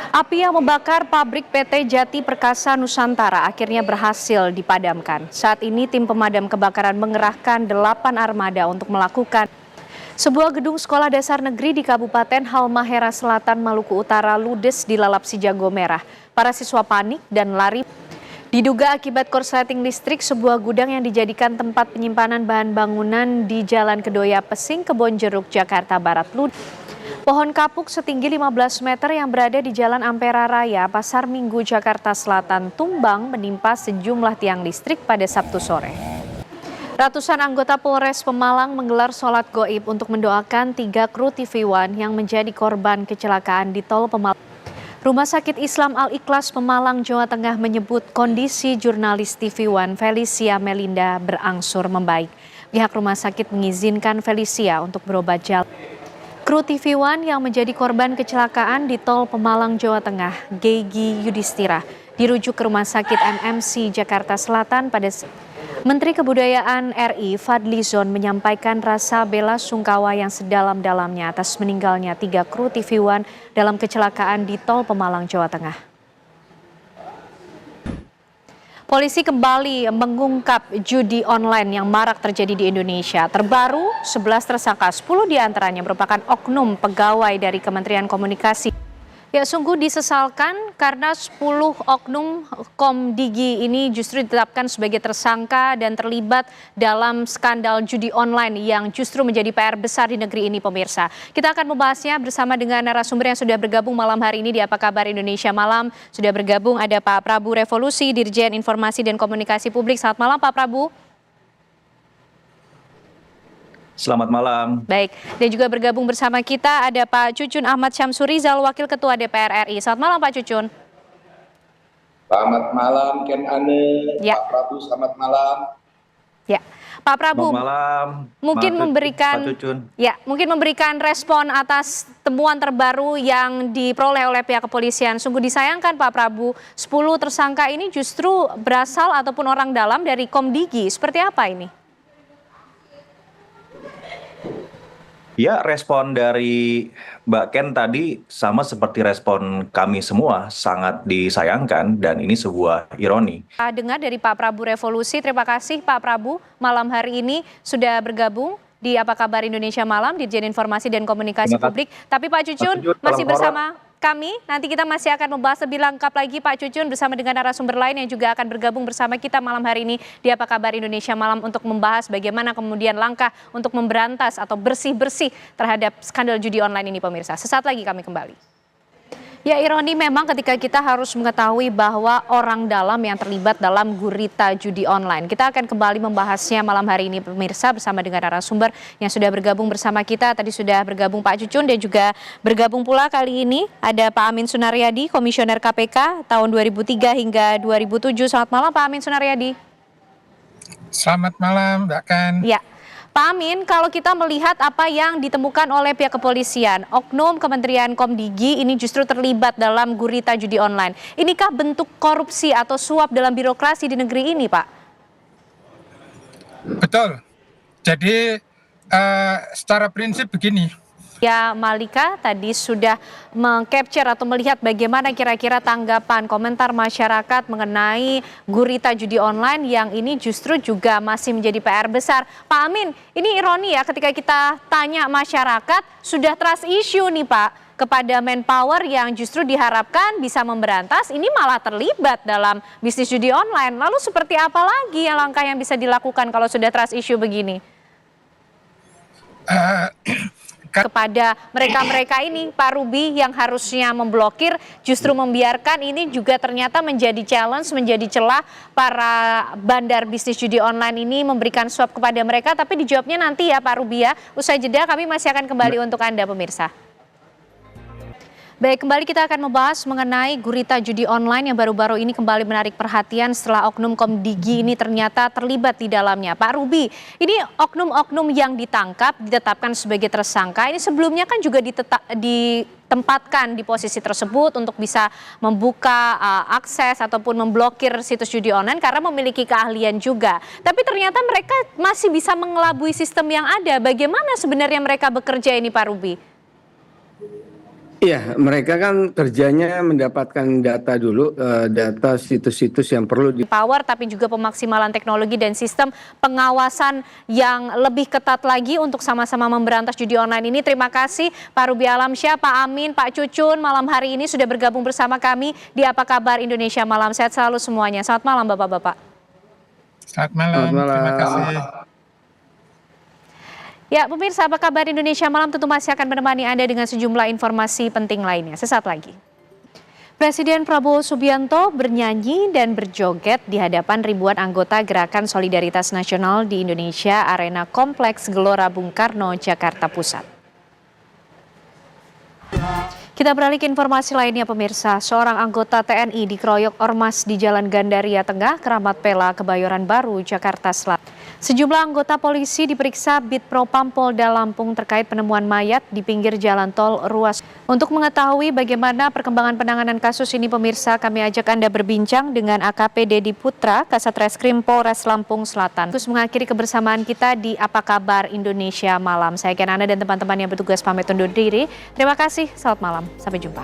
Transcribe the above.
Api yang membakar pabrik PT Jati Perkasa Nusantara akhirnya berhasil dipadamkan. Saat ini tim pemadam kebakaran mengerahkan 8 armada untuk melakukan sebuah gedung sekolah dasar negeri di Kabupaten Halmahera Selatan, Maluku Utara ludes dilalap si jago merah. Para siswa panik dan lari. Diduga akibat korsleting listrik, sebuah gudang yang dijadikan tempat penyimpanan bahan bangunan di Jalan Kedoya Pesing, Kebonjeruk, Jakarta Barat ludes. Pohon kapuk setinggi 15 meter yang berada di Jalan Ampera Raya, Pasar Minggu, Jakarta Selatan tumbang menimpa sejumlah tiang listrik pada Sabtu sore. Ratusan anggota Polres Pemalang menggelar sholat goib untuk mendoakan 3 kru TV One yang menjadi korban kecelakaan di Tol Pemalang. Rumah Sakit Islam Al-Ikhlas Pemalang, Jawa Tengah menyebut kondisi jurnalis TV One Felicia Melinda berangsur membaik. Pihak rumah sakit mengizinkan Felicia untuk berobat jalan. Kru TV One yang menjadi korban kecelakaan di Tol Pemalang, Jawa Tengah, Gegi Yudhistira, dirujuk ke Rumah Sakit MMC Jakarta Selatan pada Menteri Kebudayaan RI Fadli Zon menyampaikan rasa bela sungkawa yang sedalam-dalamnya atas meninggalnya 3 kru TV One dalam kecelakaan di Tol Pemalang, Jawa Tengah. Polisi kembali mengungkap judi online yang marak terjadi di Indonesia. Terbaru, 11 tersangka, 10 diantaranya merupakan oknum pegawai dari Kementerian Komunikasi. Ya, sungguh disesalkan karena 10 oknum Komdigi ini justru ditetapkan sebagai tersangka dan terlibat dalam skandal judi online yang justru menjadi PR besar di negeri ini, pemirsa. Kita akan membahasnya bersama dengan narasumber yang sudah bergabung malam hari ini di Apa Kabar Indonesia Malam. Sudah bergabung ada Pak Prabu Revolusi, Dirjen Informasi dan Komunikasi Publik. Selamat malam Pak Prabu. Selamat malam. Baik, dan juga bergabung bersama kita ada Pak Cucun Ahmad Syamsurizal, Wakil Ketua DPR RI. Selamat malam Pak Cucun. Selamat malam Ken Ane, ya. Pak Prabu selamat malam. Ya, Pak Prabu. Selamat malam. Mungkin memberikan respon atas temuan terbaru yang diperoleh oleh pihak kepolisian. Sungguh disayangkan Pak Prabu, 10 tersangka ini justru berasal ataupun orang dalam dari Komdigi. Seperti apa ini? Ya, respon dari Mbak Ken tadi sama seperti respon kami semua, sangat disayangkan dan ini sebuah ironi. Dengar dari Pak Prabu Revolusi, terima kasih Pak Prabu malam hari ini sudah bergabung di Apa Kabar Indonesia Malam, Dirjen Informasi dan Komunikasi Publik. Tapi Pak Cucun masih bersama kami, nanti kita masih akan membahas lebih lengkap lagi Pak Cucun bersama dengan narasumber lain yang juga akan bergabung bersama kita malam hari ini di Apa Kabar Indonesia Malam untuk membahas bagaimana kemudian langkah untuk memberantas atau bersih-bersih terhadap skandal judi online ini, pemirsa. Sesaat lagi kami kembali. Ya, ironi memang ketika kita harus mengetahui bahwa orang dalam yang terlibat dalam gurita judi online. Kita akan kembali membahasnya malam hari ini, pemirsa, bersama dengan narasumber yang sudah bergabung bersama kita. Tadi sudah bergabung Pak Cucun dan juga bergabung pula kali ini ada Pak Amin Sunaryadi, Komisioner KPK tahun 2003 hingga 2007. Selamat malam Pak Amin Sunaryadi. Selamat malam Mbak Ken. Ya. Pak Amin, kalau kita melihat apa yang ditemukan oleh pihak kepolisian, oknum Kementerian Komdigi ini justru terlibat dalam gurita judi online. Inikah bentuk korupsi atau suap dalam birokrasi di negeri ini, Pak? Betul. Jadi secara prinsip begini. Ya, Malika tadi sudah meng-capture atau melihat bagaimana kira-kira tanggapan komentar masyarakat mengenai gurita judi online yang ini justru juga masih menjadi PR besar. Pak Amin, ini ironi ya ketika kita tanya masyarakat sudah trust issue nih Pak kepada manpower yang justru diharapkan bisa memberantas, ini malah terlibat dalam bisnis judi online. Lalu seperti apa lagi yang langkah yang bisa dilakukan kalau sudah trust issue begini? Kepada mereka-mereka ini, Pak Ruby, yang harusnya memblokir justru membiarkan, ini juga ternyata menjadi challenge, menjadi celah para bandar bisnis judi online ini memberikan suap kepada mereka. Tapi dijawabnya nanti ya Pak Ruby ya. Usai jeda kami masih akan kembali untuk Anda pemirsa. Baik, kembali kita akan membahas mengenai gurita judi online yang baru-baru ini kembali menarik perhatian setelah oknum Komdigi ini ternyata terlibat di dalamnya. Pak Ruby, ini oknum-oknum yang ditangkap, ditetapkan sebagai tersangka, ini sebelumnya kan juga ditempatkan di posisi tersebut untuk bisa membuka akses ataupun memblokir situs judi online karena memiliki keahlian juga. Tapi ternyata mereka masih bisa mengelabui sistem yang ada. Bagaimana sebenarnya mereka bekerja ini Pak Ruby? Iya, mereka kan kerjanya mendapatkan data dulu, data situs-situs yang perlu Power, tapi juga pemaksimalan teknologi dan sistem pengawasan yang lebih ketat lagi untuk sama-sama memberantas judi online ini. Terima kasih Pak Ruby Alamsyah, Pak Amin, Pak Cucun malam hari ini sudah bergabung bersama kami di Apa Kabar Indonesia Malam. Sehat selalu semuanya. Selamat malam Bapak-Bapak. Selamat malam. Terima kasih. Ya, pemirsa Apa Kabar Indonesia Malam tentu masih akan menemani Anda dengan sejumlah informasi penting lainnya. Sesaat lagi. Presiden Prabowo Subianto bernyanyi dan berjoget di hadapan ribuan anggota Gerakan Solidaritas Nasional di Indonesia Arena Kompleks Gelora Bung Karno, Jakarta Pusat. Kita beralih ke informasi lainnya pemirsa. Seorang anggota TNI dikeroyok ormas di Jalan Gandaria Tengah, Keramat Pela, Kebayoran Baru, Jakarta Selatan. Sejumlah anggota polisi diperiksa Bitpropam Polda Lampung terkait penemuan mayat di pinggir jalan tol Ruas. Untuk mengetahui bagaimana perkembangan penanganan kasus ini pemirsa, kami ajak Anda berbincang dengan AKP Dedi Putra, Kasat Reskrim Polres Lampung Selatan. Terus mengakhiri kebersamaan kita di Apa Kabar Indonesia Malam. Saya Ken Ana dan teman-teman yang bertugas pamit undur diri. Terima kasih, selamat malam. Sampai jumpa.